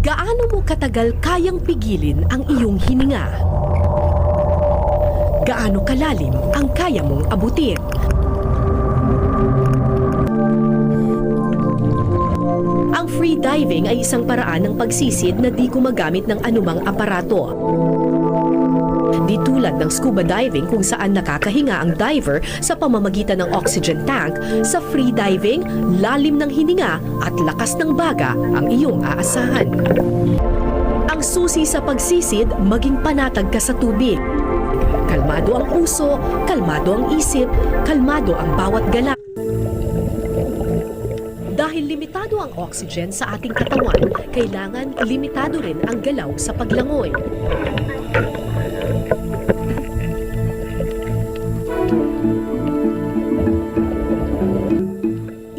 Gaano mo katagal kayang pigilin ang iyong hininga? Gaano kalalim ang kaya mong abutin? Ang free diving ay isang paraan ng pagsisid na di gumagamit ng anumang aparato. Di tulad ng scuba diving kung saan nakakahinga ang diver sa pamamagitan ng oxygen tank, sa free diving, lalim ng hininga at lakas ng baga ang iyong aasahan. Ang susi sa pagsisid, maging panatag ka sa tubig. Kalmado ang puso, kalmado ang isip, kalmado ang bawat galaw. Dahil limitado ang oxygen sa ating katawan, kailangan limitado rin ang galaw sa paglangoy.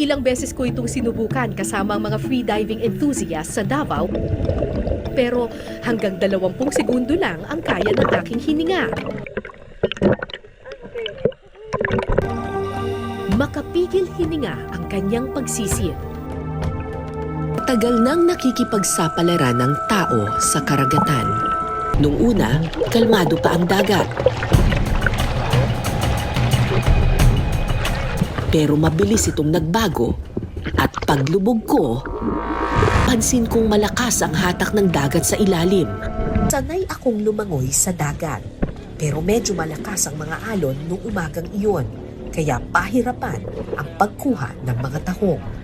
Ilang beses ko itong sinubukan kasama ang mga freediving enthusiasts sa Davao, pero hanggang 20 segundo lang ang kaya ng aking hininga. Makapigil hininga ang kanyang pagsisid. Tagal nang nakikipagsapalaran ng tao sa karagatan. Nung una, kalmado pa ang dagat. Pero mabilis itong nagbago at paglubog ko, pansin kong malakas ang hatak ng dagat sa ilalim. Sanay akong lumangoy sa dagat, pero medyo malakas ang mga alon nung umagang iyon, kaya pahirapan ang pagkuha ng mga tahong.